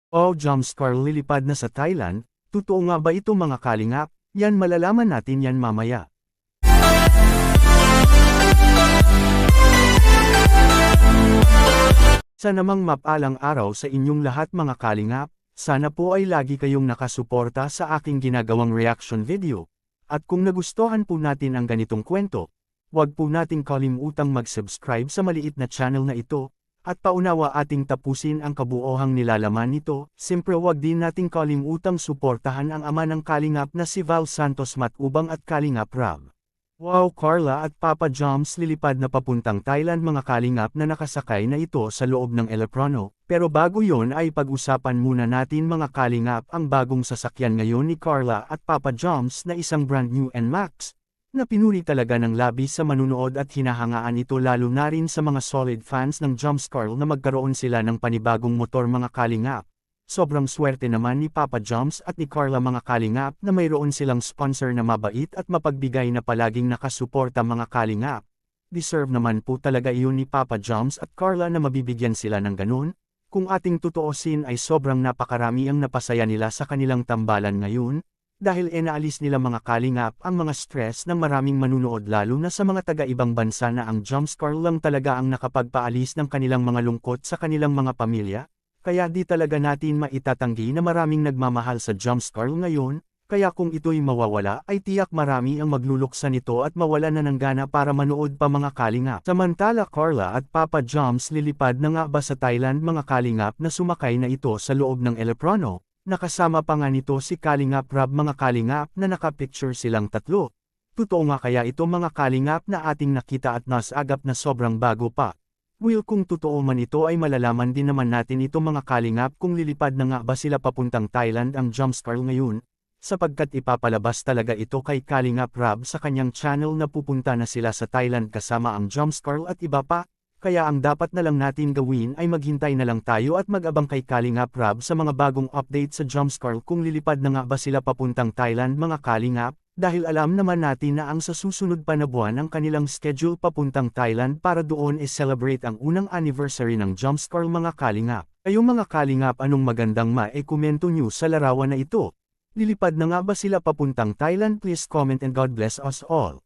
Oh, Jumpscar lilipad na sa Thailand, totoo nga ba ito mga kalingap? Yan malalaman natin yan mamaya. Sa namang mapalang araw sa inyong lahat mga kalingap, sana po ay lagi kayong nakasuporta sa aking ginagawang reaction video. At kung nagustuhan po natin ang ganitong kwento, huwag po nating kalimutang mag-subscribe sa maliit na channel na ito, at paunawa ating tapusin ang kabuohang nilalaman nito. Siyempre huwag din nating kalimutang suportahan ang ama ng kalingap na si Val Santos Matubang at Kalingap Rab. Wow, Carla at Papa Joms lilipad na papuntang Thailand mga kalingap na nakasakay na ito sa loob ng eroplano. Pero bago yon ay pag-usapan muna natin mga kalingap ang bagong sasakyan ngayon ni Carla at Papa Joms na isang brand new NMAX, na pinuri talaga ng labis sa manunood at hinahangaan ito lalo na rin sa mga solid fans ng Jumpscar na magkaroon sila ng panibagong motor mga kalingap. Sobrang swerte naman ni Papa Joms at ni Carla mga kalingap na mayroon silang sponsor na mabait at mapagbigay na palaging nakasuporta mga kalingap. Deserve naman po talaga iyon ni Papa Joms at Carla na mabibigyan sila ng ganun. Kung ating tutuusin ay sobrang napakarami ang napasaya nila sa kanilang tambalan ngayon, dahil inaalis nila mga kalingap ang mga stress ng maraming manunood lalo na sa mga taga-ibang bansa na ang Jumpscar lang talaga ang nakapagpaalis ng kanilang mga lungkot sa kanilang mga pamilya. Kaya di talaga natin maitatanggi na maraming nagmamahal sa Jumpscar ngayon, kaya kung ito'y mawawala ay tiyak marami ang magluluksa nito at mawala na ng gana para manood pa mga kalingap. Samantala Carla at Papa Joms lilipad na nga ba sa Thailand mga kalingap na sumakay na ito sa loob ng eroplano, nakasama pa nga nito si Kalingap Rab mga kalingap na nakapicture silang tatlo. Totoo nga kaya ito mga kalingap na ating nakita at nasagap na sobrang bago pa. Well kung totoo man ito ay malalaman din naman natin ito mga kalingap kung lilipad na nga ba sila papuntang Thailand ang Jumpscar ngayon, sapagkat ipapalabas talaga ito kay Kalingap Rab sa kanyang channel na pupunta na sila sa Thailand kasama ang Jumpscar at iba pa, kaya ang dapat na lang natin gawin ay maghintay na lang tayo at mag-abang kay Kalingap Rab sa mga bagong update sa Jumpscar kung lilipad na nga ba sila papuntang Thailand mga kalingap. Dahil alam naman natin na ang sa susunod pa na buwan ang kanilang schedule papuntang Thailand para doon celebrate ang unang anniversary ng Jumpscar mga kalingap. Kayong mga kalingap anong magandang komento nyo sa larawan na ito? Lilipad na nga ba sila papuntang Thailand? Please comment and God bless us all.